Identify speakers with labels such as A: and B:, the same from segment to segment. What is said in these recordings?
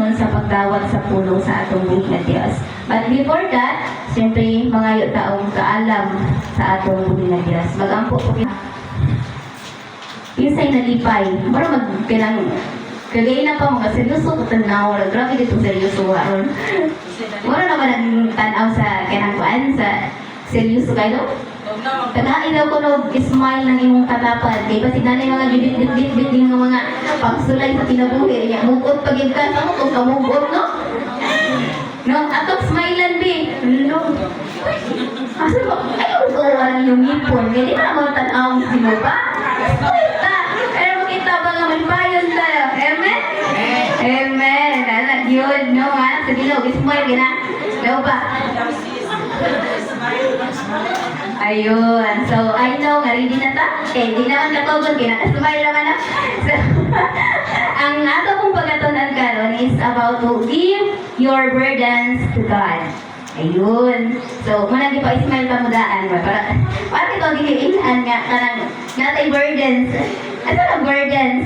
A: pagtuon sa pagdawat sa pulong sa atong buhig na Dios. But before that, siyempre, mga taong kaalam sa atong buhig na Dios. Magampo po Isay nalipay. Para magkilang kagay na pa mga seryoso ko tanaw. Grabe dito seryoso haron. Wala naman ang tanaw sa kinangkuan sa seryoso kayo. Kanain daw ko smile ng imong katapan. Kaya pa sinanay mga gibit-bit-bit din ng mga pagsulay sa kinabuhi. Iya, mukot pag-ibig ka sa mo kung kamukot, no? No, atong smilean, be. No. Asa ba? Ayaw ko walang yung ipon. Kaya di ba naman tanaw sino ba? Pero makita ba nga may bayon tayo? Amen? Amen. Anak yun, no? Ha? Sa dilaw, smile ka na. Daw ba? Ayun. So, I know, nga ready na ta? Eh, di naman katugon, kinakasumay naman na. So, ang ato pong pagkatunan karon is about to give your burdens to God. Ayun. So, muna di pa ismail pamudaan. Para ito, gihiinhan nga, kanang natay burdens. Ano na burdens?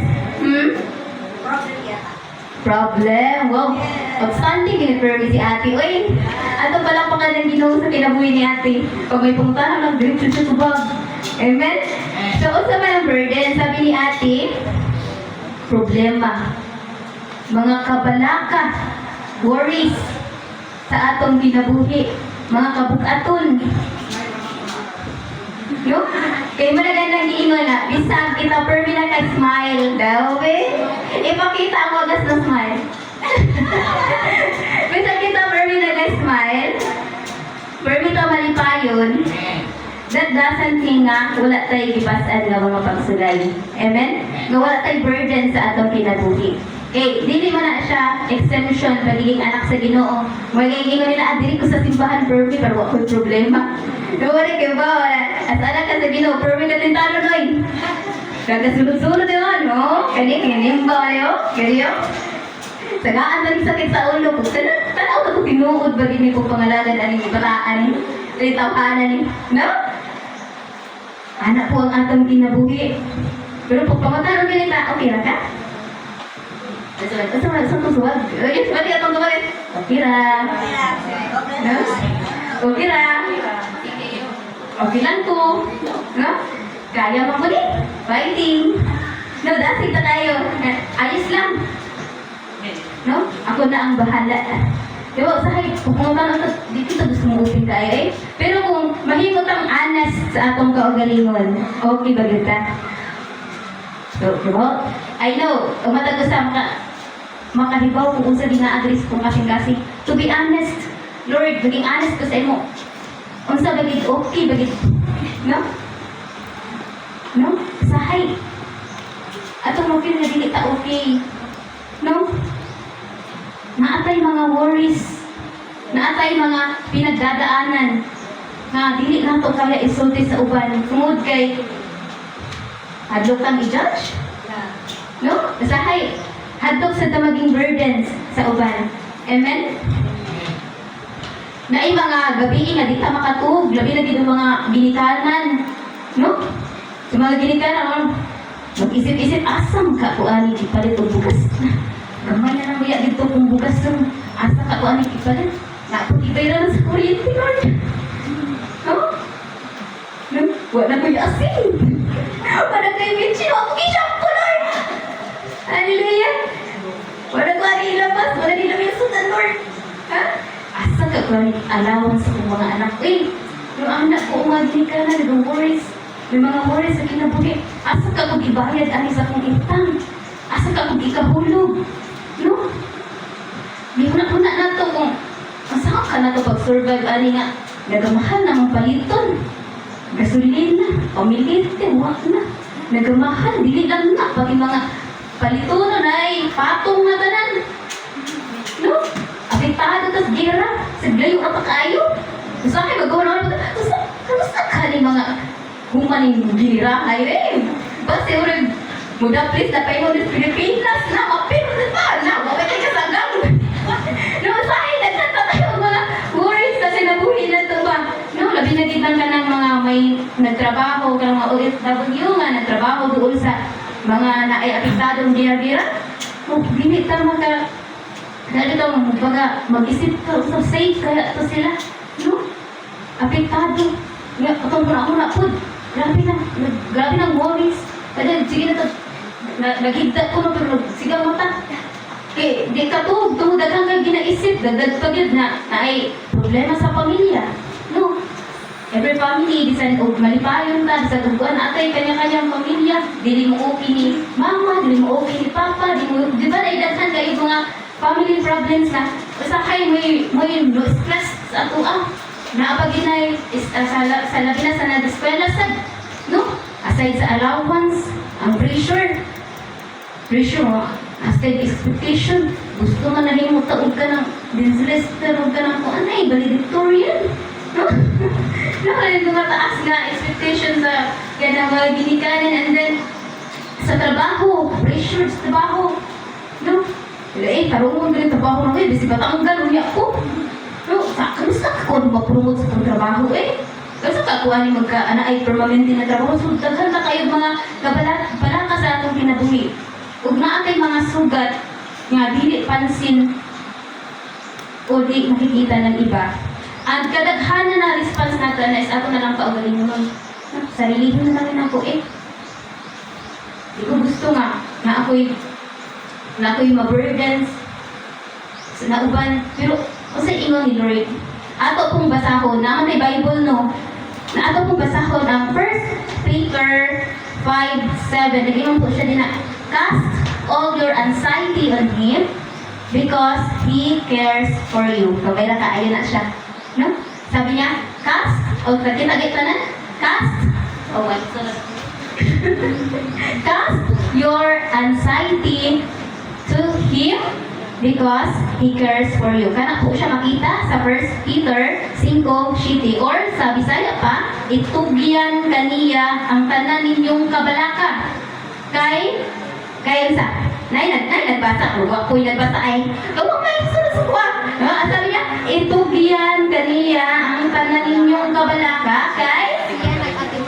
A: Problem. Wow. Outstanding gini-permi si ate. Uy, ato palang pangalan ginoo sa kinabuhi ni ate. Pag may pumuntahan lang, diretso siya subag. Amen? So, usa man ang burden, sabi ni ate, problema. Mga kabalaka, worries sa atong kinabuhi. Mga kabukaton. No? Kaya managandang giingon na, bisag kita permi na ka-smile daw, eh. Ipakita ang wagas na smile. Bisag kita permi na ka-smile, permi ka malipayon, that doesn't mean nga wala tayo gibasan nga mga pagsulay. Amen? Nga wala tayo burden sa atong kinabuhi. Okay, dili man na siya exemption pagiging anak sa Ginoo. Magiging nila diri ko sa simbahan permi pero wa ko'y problema. Wala kay ba as anak ka sa Ginoo permi ka din talo noy. Kagasulod-sulod yun, no? Kani ba yo? Kaniyo? Sagaan man sakit sa ulo ko. Tanaw ko tinuod ba din ko pangalagan ani ibataan ni tawanan ni, no? Anak po ang atong kinabuhi. Pero pag pamataron ganita, okay ra ka? Saan suwag? Yes, mali atong tumalit. Okay ra. No? Okay ra. Okay lang ko. No? Kaya mo muli. Fighting. No, dati ito tayo. Ayos lang. No? Ako na ang bahala. Diba, usahay, kung pumunta na dito gusto mong upin tayo eh. Pero kung mahimot ang anas sa atong kaugalingon, okay ba kita? So, diba? I know, umatag sa makahibaw kung unsa gina-address kung kasing-kasing. To be honest, Lord, maging honest ko sa imo. Unsa bagid okay bagid, no? No? Sahay. Atong mapil nga dili ta okay. No? Naatay mga worries. Naatay mga pinagdadaanan nga dili nato kaya isulti sa uban. Tungod kay hadlok kang i-judge. No? Sahay. Hadlok sa maging burdens sa uban. Amen? Naay mga gabi nga di ka makatug, labi na dito mga ginikanan. No? Sa mga ginikanan, mag-isip-isip, asam ka kuani ipalit o bukas na. Gamay na nang maya dito kung bukas na. Asa ka kuani ipalit. Naputibay na lang sa kuryente, Lord. No? No? Wala ko yung asin. Wala kayo bitchin. Wala ko shampoo, Lord. Hallelujah. Wala ko ang ilabas. Wala nila may sudan, Lord. Ha? Asa ka kuani allowance sa mga anak. Yung anak ko umagin ka na, nag-worries. May mga worries sa kinabuhi. Asa ka kung ibayad ani sa kong itang? Asa ka kung ikahulog? No? Di una na to kung masama ka na to pag-survive ani nga. Nagamahal na mong paliton. Gasolina, pamilite, wak na. Nagamahal, dili lang na. Pag mga palitonon ay patong na tanan. No? Apektado tas gira. Saglayo ka pa kayo. Gusto kayo magawa na. Kamusta ka ni mga humaning gira ay rin. Basta yung muda please na payo ng Pilipinas na mapiro na na. Wala kayo kasagang. No, sa akin, nagsata tayo mga worries na sinabuhi na ito ba? No, labi na gitan ka ng mga may nagtrabaho, ka ng mga OFW nga nagtrabaho doon sa mga naay apektadong gira-gira. Oh, ginit ka Dahil ito, baga, mag-isip ka, so safe kaya to sila. No? Apektado. Nga, katong ako na po. Grabe na worries. Kaya, sige na to. Naghigda ko na, pero sigaw mata. Di ka to, tumudagang kang ginaisip. Dagdag pagod na ay problema sa pamilya. No? Every family, bisan o malipayon ka, bisan tuguan atay, kanya-kanyang pamilya, dili mo okay ni mama, dili mo okay ni papa, di ba naidaghan kayo mga family problems na usakay mo yung no stress sa ato naapaginay sa labi na sa nag-eskwela sad, no? Aside sa allowance, ang pressure mo, aside expectation, gusto nga na rin mo taog ka ng dislester, huwag ka ng kung anay, valedictorian, no? No, yung mga taas nga expectation sa ganang mga ginikanin, and then sa trabaho, pressure sa trabaho, no? Karungon ko yung trabaho na kayo, basi patanggal, unya ko. No, kamusta ako mag-promote sa itong trabaho Kasi kakuha ni magka-ana ay permanente na trabaho, so daghan na kayo mga kabalaka sa atong kinabuhi. Ug naa kay mga sugat nga dili pansin o di makikita ng iba. Ang kadaghanan na response nato na is ato na lang kaugalingon. Sarilihin na lang ako Di ko gusto nga na ako'y ma-burdens na uban. Pero kung sa ingon ni Lord, ato pong basahon, naman may Bible no, na ato pong basahon ang 1 Peter 5:7. Nag-ingon po siya din na, cast all your anxiety on Him because He cares for you. Kabayra ka, ayun na siya. No? Sabi niya, cast, o kita na, cast, cast your anxiety to Him because He cares for you. Kana po siya makita sa 1 Peter 5:7. Or sa Bisaya pa, itugyan kaniya ang tanan ninyong kabalaka. Kay sa nagbasa ko, ako'y nagbasa ay, gawang may sulusukwa. Sabi niya, itugyan kaniya ang tanan ninyong kabalaka, kay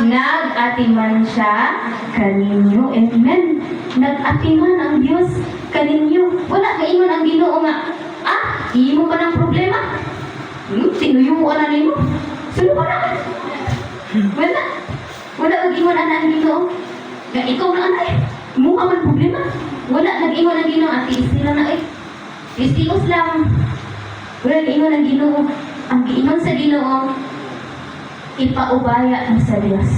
A: nag-atiman siya kaninyo. Amen. Nag-atiman ang Diyos kaninyo. Wala ka ingon ang Ginoo nga, imo pa ng problema. Tinuyuan na nimo. Suno pa na. Wala ang ingon ang Ginoo. Nga ikaw na anay. Mukha man problema. Wala nag-ingon ang Ginoo. Ati sila na Istios lang. Wala nag-ingon ang Ginoo. Ang giingon sa Ginoo, ipaubaya mo sa Diyos.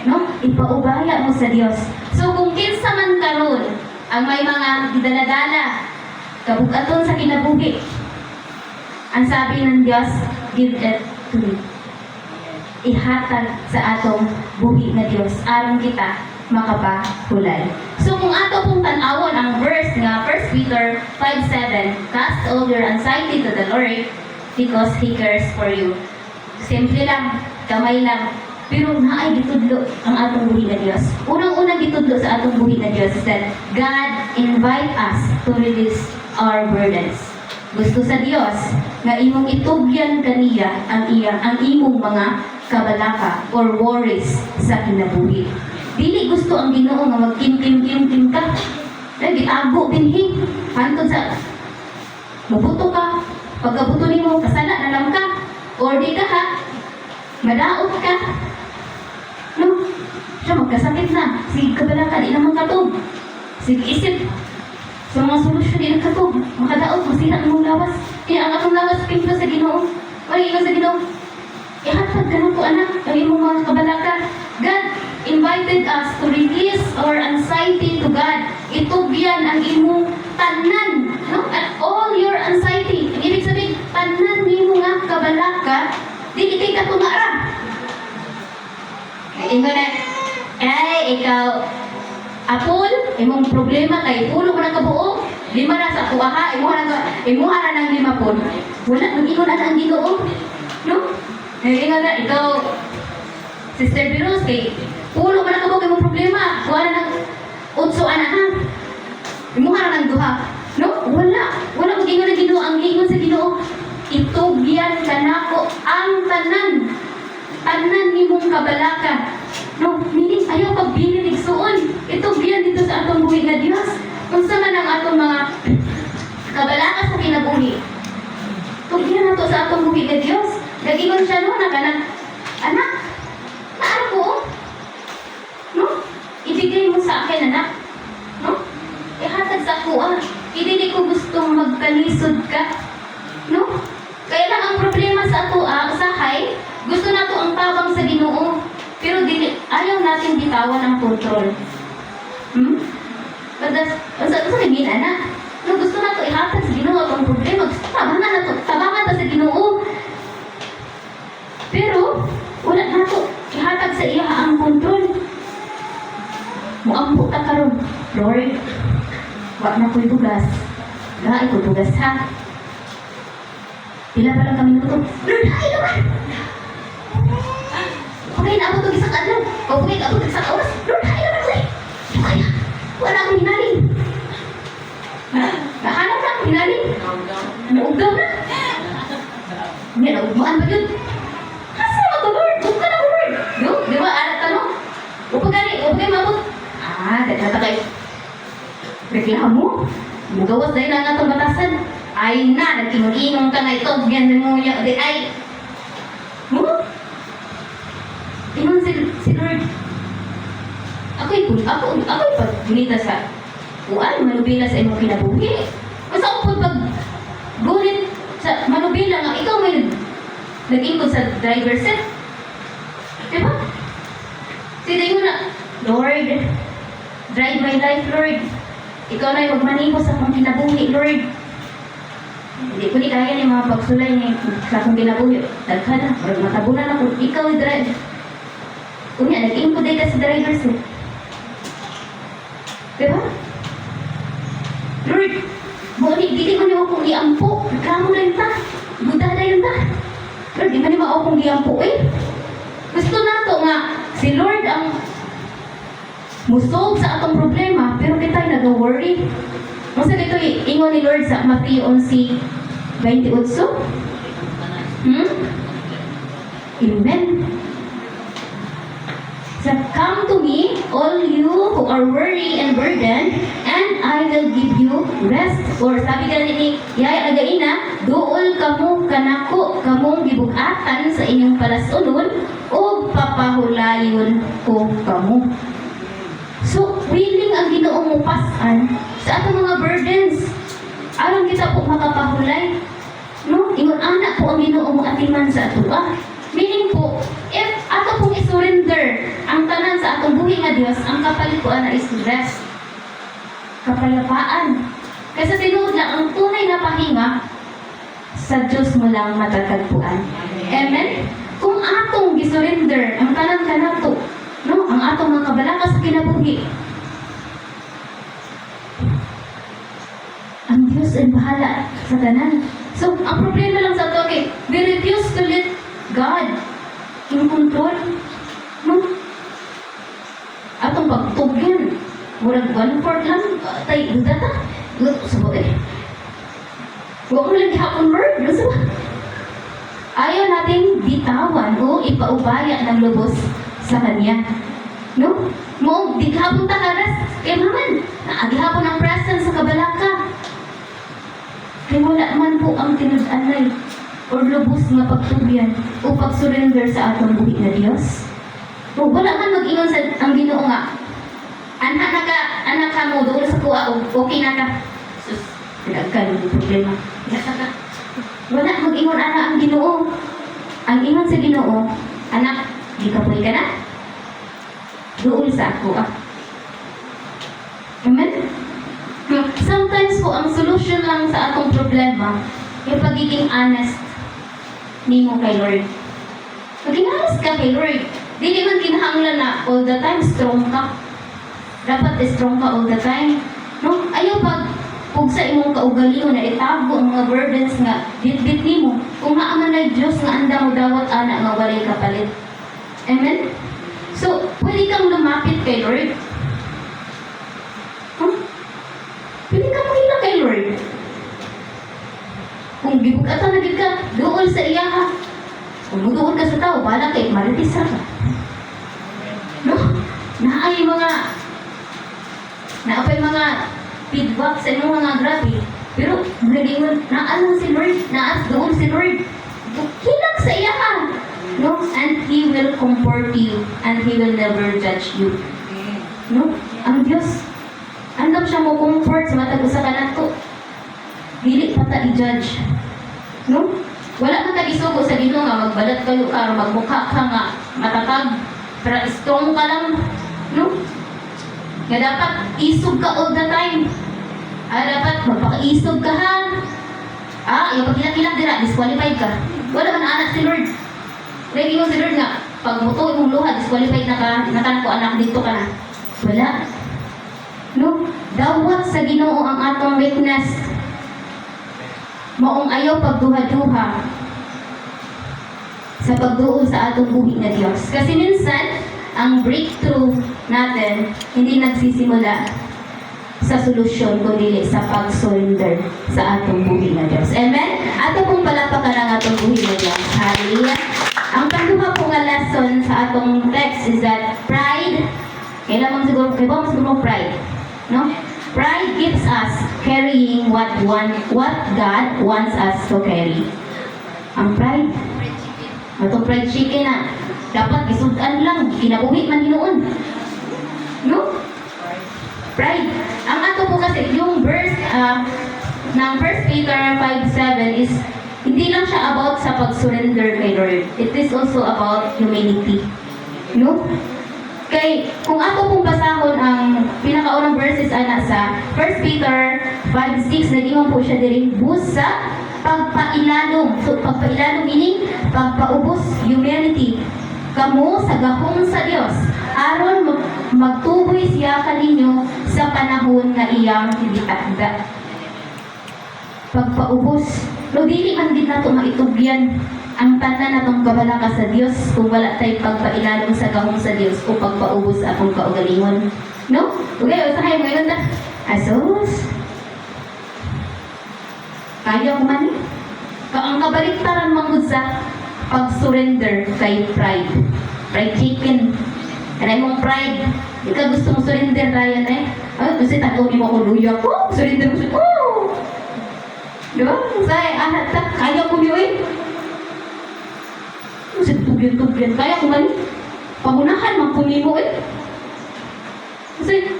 A: No? Ipaubaya mo sa Diyos. So kung kinsa man karon ang may mga didala-dala, kabugaton sa kinabuhi, ang sabi ng Diyos, give it to me. Ihatag sa atong buhi na Diyos, aron kita makapahulay. So kung ato pong tanawon ang verse nga 1 Peter 5:7, cast all your anxiety to the Lord because He cares for you. Simple lang, kamay lang, pero naay gitudlo ang atong buhi na Diyos. Unang-unang gitudlo sa atong buhi na Diyos is that God invite us to release our burdens. Gusto sa Diyos nga imong itugyan kaniya ang imong mga kabalaka or worries sa kinabuhi. Dili gusto ang Ginoo nga magkim-kim-kim ka. Gitago binhi. Hantod sa mabuto ka. Pagkabuto nimo kasala na lang ka. Or di ka madaot ka. No? Siya magkasakit na. Sige kabalaka, di naman katog. Sige isip. Sa mga solusyon, di nagkatog. Makadaot, masira ang mong lawas. Ang atong lawas, pinto sa Ginoo. Wala ikaw sa Ginoo. Ihatag ka po anak, ang imong mga kabalaka. God invited us to release our anxiety to God. Itugyan ang imong tanan. No? At all your anxiety. Ang ibig sabihin, tanan ni mo nga kabalaka, di ikay katungaran. Ingo na, ikaw, apol, imong problema kay pulo mo na kabuo, 5 na sa kuwaha, imuha na ng 5 pon. Wala, mag-ingon na ang Ginoo. No? Ingon na, ikaw, Sister Virus, kay pulo mo na kabuo imong problema, kuha na ng 8 anahan. Imuha na ng 2. No? Wala mag-ingon na Ginoo, ang ingon sa Ginoo, itugyan ka nako ang tanan nimong kabalaka. No, meaning ayaw pagbilinig suon. Itugyan dito sa atong buhi na Dios. Kung sa man ang atong mga kabalaka sa kinabuhi. Tugyan na to sa atong buhi nga Diyos. Nag-ingon siya no, anak, naano ko, no? Ibigay mo sa akin, anak. No? Ihatag sa ako, hindi ko gustong magkalisod ka. No? Kaya lang ang problema sa ato, usahay, gusto na to ang tabang sa Ginoo. Pero ayaw natin bitawan ang control. Sa sabihin, anak, no, gusto na to ihatag sa Ginoo ang problema. Tabangan na sa Ginoo. Pero, wala na to. Ihatag sa iya ang kontrol. Muampo ta karon, Lord. Wag na ko'y bugas. Gaay ko bugas ha. Pila pa lang kami minuto. Lord, ay naman! Okay, naabot ko isang adlaw. Okay, naabot ko isang oras. Lord, ay naman ko eh. Kaya, wala akong hinaling. Nahanap na akong hinaling. Naugdaw na. Hindi, naugmaan ba yun? Asa mo to, Lord? Huwag ka na, Lord. Di ba, alat ka no? Huwag ka mabot. Dagkata kayo. Reklamo? Mugawas dahil na nga itong batasan. Ay na, nagkinong-inong ka nga ito. Ganyan mo yan. Ay. Ingon si Lord. Ako'y pag-gunita sa uan, manubila sa imong kinabuhi. Basta ako po pag-gunit sa manubila nga, ikaw may nag-ingkod sa driver set. Diba? Sige mo na, Lord, drive my life, Lord. Ikaw na yung magmaniho sa akong kinabuhi, Lord. Hindi ko ni kaya ni mga pagsulay ni sa akong kinabuhi. Daghan na, matabunan ako. Ikaw i-drive. Kung yan, nag-ingkod ay ka sa driver set. Diba? Lord, di ko niyo akong iampo. Reklamo na yun ta. Buda na yun ta. Lord, di man niyo akong iampo eh. Gusto na to nga, si Lord ang musolve sa atong problema, pero di tayo nag-worry. Kung sa dito, ingon ni Lord sa Matthew 11:28. Amen. So, come to me, all you who are weary and burdened, and I will give you rest. Or sabi ka ni Yaya Againa, duol kamo kanako, kamong gibugatan sa inyong palasulon, o papahulayon ko kamo. So, willing ang Ginoong mupasan sa atong mga burdens. Aron kita po makapahulay. No? Ingon anak po ang Ginoong atiman sa ato. Meaning po, if ato pong isurrender ang tanan sa atong buhi nga Dios, ang kapalit po na is rest. Kapayapaan. Kasi tinuod lang, ang tunay na pahinga, sa Diyos mo lang matatagpuan. Amen? Kung atong gisurrender ang tanan kanato, no, ang atong mga kabalaka sa kinabuhi, ang Diyos ay bahala sa tanan. So, ang problema lang sa ito, okay, we refuse to let God in control. No? Atong pagtugyan, murag 1/4 lang, tayo, data, sabot eh. Huwag mo lang ihapon word, no? Ayaw natin bitawan o ipaubaya ng lubos sa Kanya. No? Mo, dighapon ta karas, kaya maman, naagihapon ang presence sa kabalaka. Kaya wala man po ang tinud-anay o lubos nga pagtugyan o pag-surrender sa atong buhi na Diyos. O wala man mag-ingon sa ang Ginoo nga, anak ka mo, doon sa kuwa, okay na ka. Sus, pinagkan yung problema. Wala mag-ingon ang Ginoo. Ang ingon sa Ginoo, anak, di ka ka na? Doon sa ako. Amen? Sometimes po, ang solution lang sa atong problema, yung pagiging honest nimo kay Lord. Maging honest ka kay Lord. Dili man kinahanglan na all the time strong ka. Dapat strong ka all the time. No? Ayaw pag sa imong kaugalingon na itago ang mga burdens nga bit-bit nimo. Kung naaman na Diyos nga anda mo dawat ana nga walay kapalit. Amen? So, pwede kang lumapit kay Lord. Pwede kang makita kay Lord. Kung gibugatan na gid ka, duol sa iya ha. Kung muduol ka sa tao, bala kay maritis ka. No? Naapay mga feedback sa inyong mga grabe. Pero, nagingon, naano si Lord, naas doon si Lord. Hilang sa iya ka. No? And He will comfort you and He will never judge you. No? Ang Diyos, andam siya mo comfort sa matag usa ka nato. Dili pa ta i-judge. No? Wala man ta isugo sa Ginoo nga magbalat kayo ka, magmukha ka nga matatag, pero strong ka lang. No? Nga dapat isog ka all the time. Dapat magpakaisog ka ha. Yung pag-ilang-ilang dira, disqualified ka. Wala man anak si Lord. Lagi mo si Lord nga, pag muto imong luha, disqualified na ka, nakan ko anak dito ka na. Wala. No? Dawat sa Ginoo ang atong weakness. Maong ayaw pagduha-duha sa pagduol sa atong buhi nga Dios. Kasi minsan, ang breakthrough natin hindi nagsisimula sa solusyon kundi sa pag-surrender sa atong buhi nga Dios. Amen? Ato pong palakpakan ang atong buhi nga Dios. Hallelujah. Ang pangduha po nga lesson sa atong text is that pride, kailan mo siguro pride, no? Pride keeps us carrying what God wants us to carry. Ang pride, atong fried chicken na dapat isudan lang, kinabuhi man hinoon. No? Pride. Ang ato po kasi, yung verse ng 1 Peter 5:7 is hindi lang siya about sa pag-surrender kay Lord. It is also about humility. No? Kay, kung ato pong basahon ang pinakaunang verses ana sa 1 Peter 5:6, nag-iwan po siya diri busa pagpailalong. So, pagpailalong meaning pagpaubos, humility. Kamo sa gahom sa Dios aron magtuboy siya kaninyo sa panahon nga iyang gitakda. Pagpaubos. No, dili man din nato maitugyan ang tanan natong kabalaka sa Dios kung wala tay pagpailalong sa gahom sa Dios o pagpaubos sa atong kaugalingon. No? Okay, usahay mo yun na. Asos. Kaya ko man. Ang kabaliktaran mangod sa pag-surrender kay pride. Pride chicken. Kanay mong pride. Di ka gusto mong surrender Ryan eh. Kasi tatlo ni mo ako luya ko. Surrender mo siya. Oh! Diba? Say, kaya ko niyo eh. Kasi tugyan-tugyan. Kaya ko man. Pangunahan, magpuni mo eh. Kasi,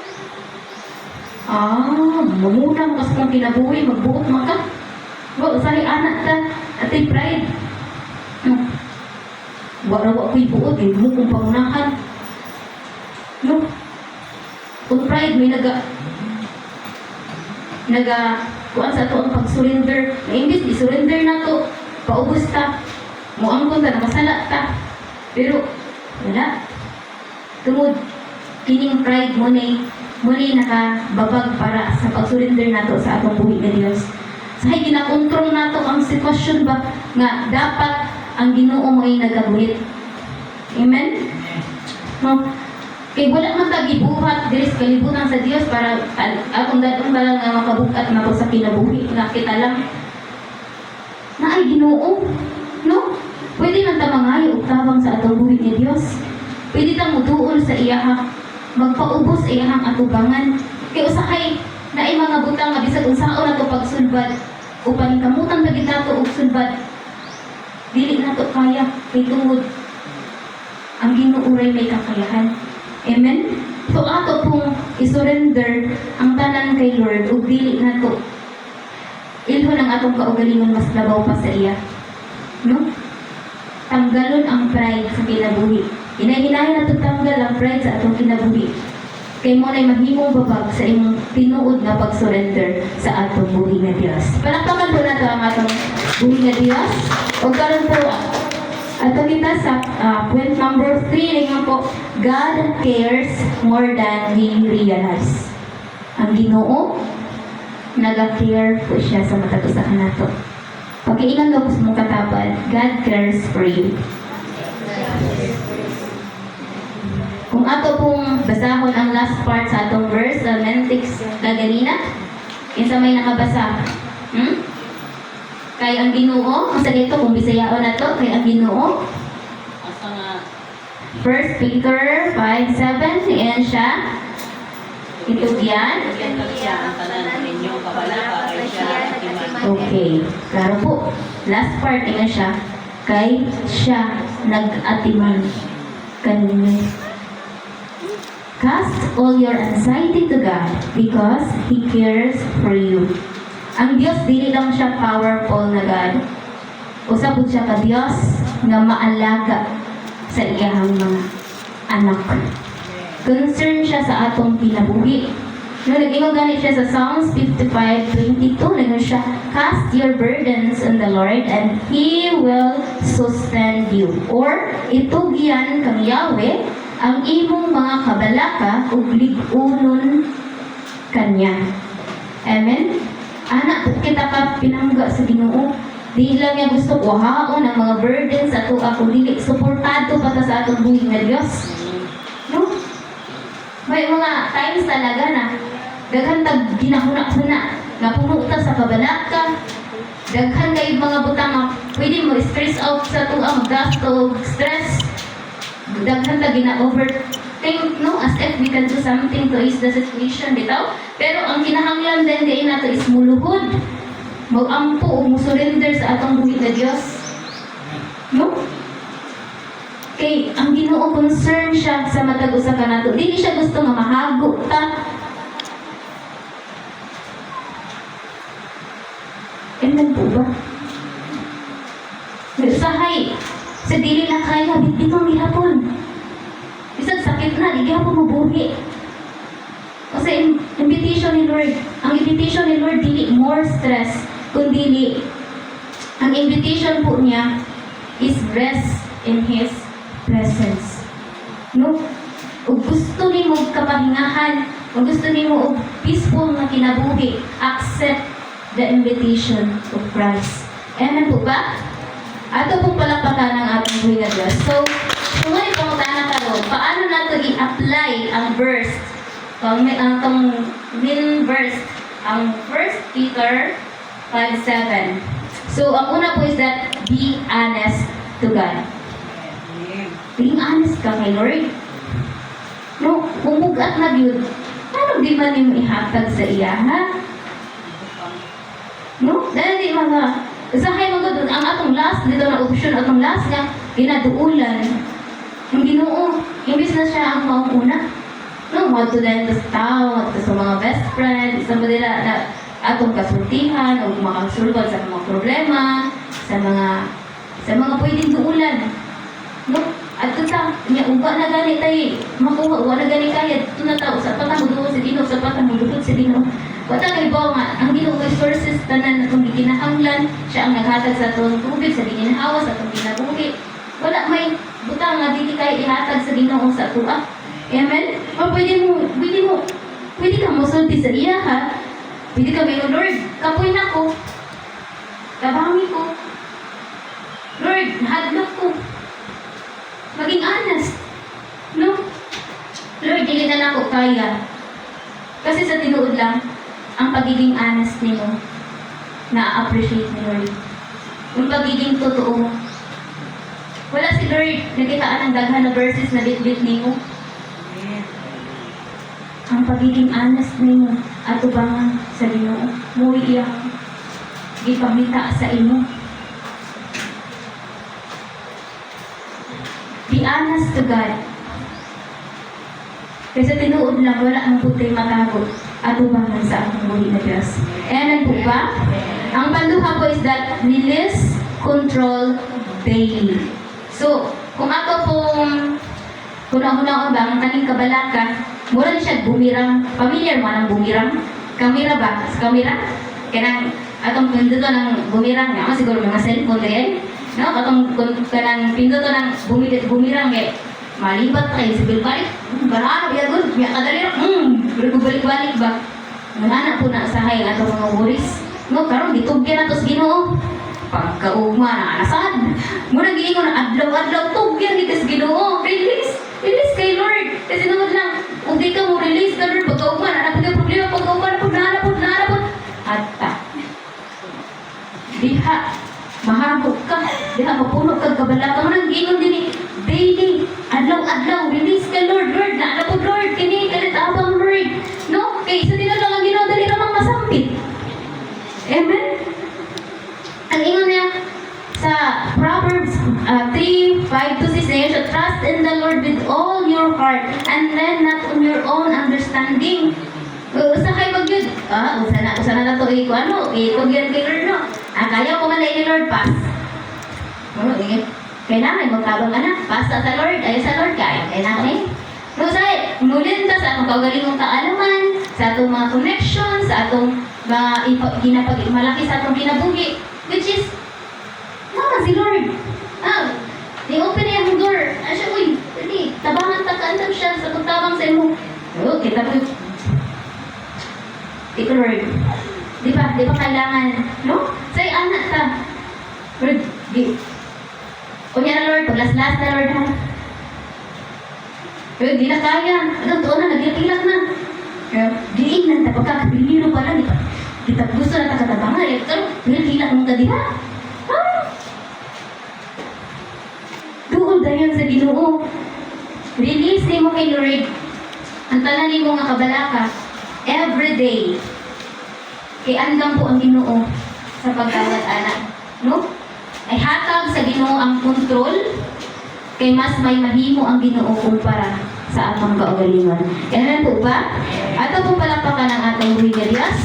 A: mamunang kas kong kinabuhi, magbuot man ka. Diba? Say, anak ta. Ate pride. Wala ko'y buot, eh. Mo kong pangunahan. No? Kung pride, may kuan sa ito ang pag-surrender. Na imbis, i-surrender na to. Paubos ta. Muangkon ta, nakasala ta. Pero, wala. Tungod, kining pride mo na nakababag para sa pag-surrender na to sa atong buhi nga Diyos. Sahay, ginakontrol na to ang sitwasyon ba nga dapat ang Ginoo mo ay nagabuhit. Amen? No? Kaya wala man tagibuhat diri sa kalibutan sa Dios para akong dadong balang nga makabukat na sa kinabuhi nga kita lang na ay Ginoo. No? Pwede man ta mangayo og tabang sa atong buhi ni Dios. Pwede ta muduol sa iyaha, magpaubos sa iyahang atubangan. Kaya usahay na ay mga butang nga bisag unsaon nato pagsulbad upan kamutang dagit nato og sulbad. Dili nato kaya kay tungod ang Ginoo ray may kakayahan. Amen? So ato pong isurrender ang tanan kay Lord ug dili nato ilhon ang atong kaugalingon mas labaw pa sa iya. No? Tanggalon ang pride sa kinabuhi. Hinay-hinayan nato tanggal ang pride sa atong kinabuhi. Kay mo na'y mahimong babag sa imong tinuod na pag-surrender sa atong buhi nga Dios. Palakpakan po nato ang atong buhi nga Dios. O karon po ato kita sa point number 3 ringan po, God cares more than we realize. Ang Ginoo naga-care po siya sa matag usa kanato. Pagkiingan ka po sa mong katapad, God cares for you. Kung ato pong basahon ang last part sa atong verse, sa Mentix kaganina, sa may nakabasa. Kay ang Ginoo, ang salito kung Bisayaon na to, kay ang Ginoo.
B: Asa nga
A: 1 Peter 5:7, ayan siya. Itugyan.
B: yan siya ang tanan ninyo kabalaka ay siya
A: Okay. Klaro po. Last part nga siya. Kay siya nag-atiman kanino. Cast all your anxiety to God because He cares for you. Ang Diyos, dili lang siya powerful na God. Usab po siya ka Diyos nga maalaga sa iyahang mga anak. Concern siya sa atong kinabuhi. No, nag-ingon gani siya sa Psalms 55:22, nag siya, cast your burdens on the Lord and He will sustain you. Or, itugyan kang Yahweh ang imong mga kabalaka ug lig-unon kanya. Amen? Anak, kita ka pinangga sa Ginoo. Di lang niya gusto ko haon ang mga burdens ato ako dili suportado pa ta sa atong buhi nga Dios. No? May mga times talaga na daghan tag ginahuna-huna nga puno ta sa kabalaka. Daghan kay mga butang nga pwede mo stress out sa tuwa maggasto, stress. Daghan tag gina-overthink, no? As if we can do something to ease the situation, bitaw. Pero ang kinahanglan din kay nato is muluhod. Mag-ampo o musurrender sa atong buhi na Diyos. No? Kay, ang Ginoo concern siya sa matag usa ka nato. Dili siya gusto nga mahago ta. Amen po ba? Usahay, sa dili na kaya, bitbitong gihapon. Isang sakit na, di gihapon mabuhi. Kasi invitation ni Lord, ang invitation ni Lord dili more stress, kundi ang invitation po niya is rest in His presence. No? Ug gusto ni mo kapahingahan, ug gusto ni mo og peaceful na kinabuhi, accept the invitation of Christ. Amen po ba? Ato pong palakpakan ng ating buhay na Diyos. So, kung ngayon pong tanong karon, paano nato i-apply ang verse? Ang main verse, ang 1 Peter 5:7. So, ang una po is that be honest to God. Being honest ka kay Lord. No, kung bugat na yun, ano di man yung ihatag sa iya, ha? No? Dahil di mga, usahay mga doon, ang atong last, dito na option, atong last nga, ginaduulan. Yung Ginoo, imbis na siya ang maunguna. No, what to then sa tao, sa mga best friend, isang ba nila na atong kasultihan, o makasulbad sa mga problema, sa mga pwedeng duulan. No? At kita, niya uba na gani tayo, makuha, uba na gani kaya, ito na tao, sa patang muduhod sa Ginoo, sa patang muduhod sa Ginoo. Wala kay ba nga, ang Ginoo may sources, tanan na itong ginahanglan, siya ang naghatag sa itong tubig, sa ginhawa, sa itong ginabuhi. Wala may butang nga, dili kayo ihatag sa Ginoo sa tuwa. Amen? O pwede ka musulti sa iya, ha? Pwede ka may, Lord, kapoy na ko. Kabangi ko. Lord, hadlok ko. Maging honest. No? Lord, dili na ako kaya. Kasi sa tinuod lang, ang pagiging honest nimo, na-appreciate ni Lord. Yung pagiging totoo. Wala si Lord, nakitaan ng daghan na verses na bit-bit nimo. Ang pagiging honest nimo at ubangan sa Ginoo, muy iyang ipamita sa imo. Be honest to God. Kasi tinuod lang, wala ang putay matagot at ubangan sa ating buhay na Diyos. Ayan po ba? Ang panduha po is that release control daily. So, kung ako pong hunahunahon ba ang kaning kabalaka, mura siya bumirang. Familiar mo ng bumirang? Kamera ba? Sa kamera? Kaya atong pinduto ng bumirang nga, siguro mga cellphone kayo. No? Atong kanang pinduto ng bumirang kayo. Malibat kayo, sabil balik. Baraan, biyagun. Biya kadali rin. Balik-balik ba? Manana po na sahay ang atong mga worries. No, karon ditugyan nato sa Ginoo. Pagkaugma na anasad. Muna giingon na adlaw-adlaw tugyan dito sa Ginoo. Release kay Lord. Kasi naman lang, kung di ka mo release ka Lord, pagkaugma na napag problema, pagkaugma na naanapod. Atta. Diha, mahagok ka. Diha, mapuno ka kabalaka. Manang giingon din daily, adlaw-adlaw, release ka Lord, naanapod Lord, kini kalit abang Lord. No? Kay isa din lang ang Ginoo, dali namang masampit. Amen? Ang ingon niya sa Proverbs 3:5-6 na you should trust in the Lord with all your heart and then not on your own understanding. Usa kay magyud. Usa na to iko ano, iko gyud kay Lord no. Kaya ko man ni Lord pass. Kailangan magtabang anak, basta sa Lord, ay sa Lord kaya. Kailangan eh. No, say, nulin ta sa atong kaugalingong kaalaman, sa atong mga connections, sa atong malaki sa atong kinabuhi, which is, si Lord. Ni-open niya ang door. Siya, uy, tabangan ta kaantag siya sa pagtabang sa imo. Kita po ito, Lord. Di ba kailangan, no? Say, anak ta. Lord, kunya na Lord, paglas-las na Lord ha. Pero di na kaya. Hanggang doon na, nagilak-ilak na. Diin na, pagkakapiliro pa lang. Kita gusto na takatabangan. Pero, nagilak mong kadiha. Doon dahil sa Ginoo. Release ni mo kay Lord. Ang tanan ni mo nga kabalaka. Every day. Kay andam po ang Ginoo sa pagkawat anak. No? Ay hatag sa Ginoo ang kontrol. Kay mas may mahimo ang Ginoo kumpara sa atong kaugalingon. Ganun po ba? Ato po palakpakan ang atong Diyos.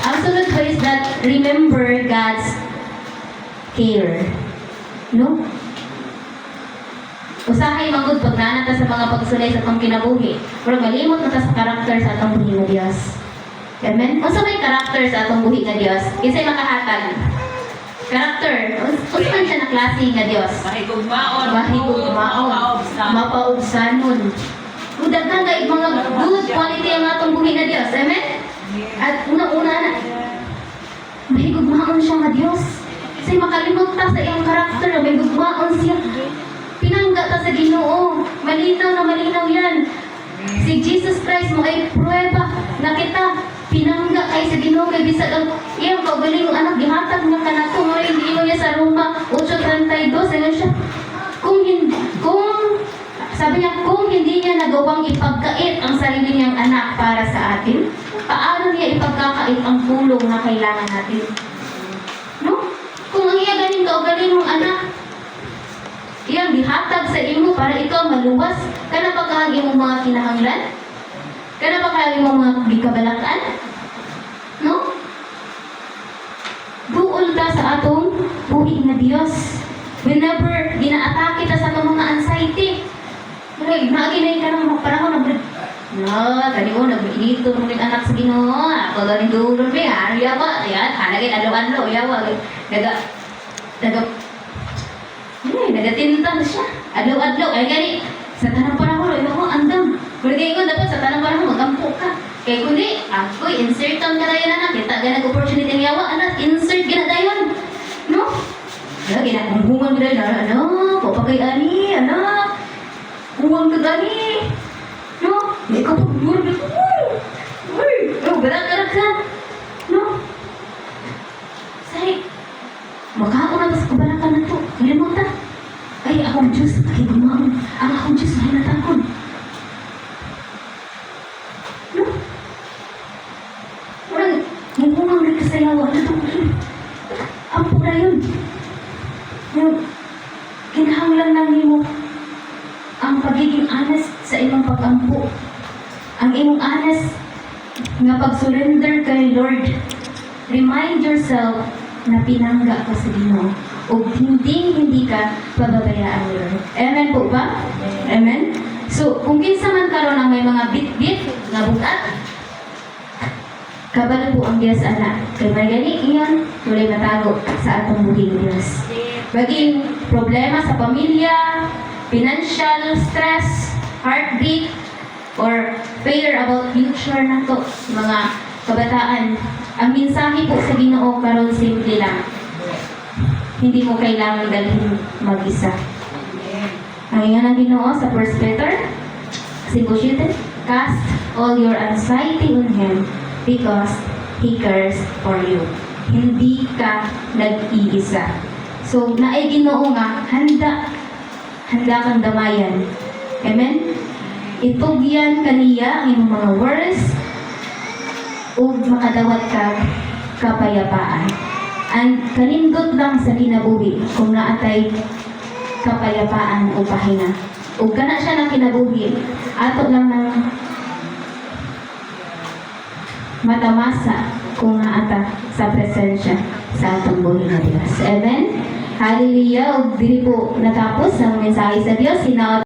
A: Ang sunod po is that remember God's care. No? Usahay manggod pag nanata sa mga pagsulay sa atong kinabuhi. Pero malimot na ta sa karakter sa atong buhi nga Diyos. Amen? Unsa may karakter sa atong buhi nga Diyos? Kisay makahatag. Karakter, kung man siya na klase nga Diyos.
B: Mahigugmaon.
A: Mapaubsanon. Daghan kay mga good quality ang atong buhi nga Diyos. Amen? At una-una na, mahigugmaon siya nga Diyos. Kasi makalimot ta sa iyang karakter, mahigugmaon siya. Pinangga ta sa Ginoo. Malinaw yan. Si Jesus Christ mo ay pruweba na kita pinangga kay sa Ginoo kay bisag ang iyang kaugalingong anak gihatag niya kanato mo hindi mo niya sa Roma 8:32 ano siya sabi niya kung hindi niya nagawang ipagkait ang sarili niyang anak para sa atin, paano niya ipagkakait ang pulong na kailangan natin? No? Kung ang iya ganing kaugalingong anak iyang gihatag sa imo para ikaw maluwas kana pa kahang imong mga kinahanglan? Kana ba kaya mo mga gikabalakan? No? Duol ta sa atong buhi nga Dios. Whenever ginaatake ta sa atong mga anxiety. Ay, naginay ka ng panahon tadi ko nag-iito ng anak sa Ginoo. Ako galing dulo mi, ano yawa? Ayan, hanagin alo-alo yawa. Nagatinta na siya. Alo-alo ay gani. Sa tanang panahon, ino mo andam. Kundi ko dapat sa tanang panahon magampo ka. Kaya kundi, ako'y insertan ka dayon anak. Kita ka nag-opportunity ng yawa, anak. Insert ka na dayon. No? Ginahunghungan ka dayon. Ano? Papagay ani, anak. Huwag ka gani. No? Hindi ka pag-buwan ka. Uy! Galag-galag ka. No? Say, makaon na ba sa kabalakan na to? Kalimutan. Ay, akong Diyos, nakigumaon. Ang akong Diyos, mahinatakon. No? Parang, mumumang rin sa yawa. Ampo na yun. Kinahanglan lang mo ang pagiging honest sa imong pag-ampo. Ang imong honest nga pag-surrender kay Lord. Remind yourself na pinangga ka sa Ginoo. O hindi ka pababayaan ni Lord. Amen po ba? Amen? So, kung kinsa man karon ang may mga bit-bit nga butat, kabalo po ang Diyos anak. Kay may gani iyon, tuloy matago sa atong buhi ng Diyos. Baging problema sa pamilya, financial stress, heartbreak, or fear about future na to, mga kabataan. Ang mensahe po sa Ginoo karon simple lang. Hindi mo kailangan dalhin mag-isa. Ang ingon ng Ginoo sa 1 Peter 5:7, cast all your anxiety on Him because He cares for you. Hindi ka nag-iisa. So, naay Ginoo nga, handa kang damayan. Amen? Itugyan kaniya ang iyong mga words o makadawat ka kapayapaan. ang kanindot lang sa kinabuhi kung naatay kapayapaan o pahinga. Ug kana siya ng kinabuhi, ato lang ng matamasa kung naata sa presensya sa atong buhi na Dios. Amen? Hallelujah! Ug dili po natapos ang mensahe sa Dios. Hinaot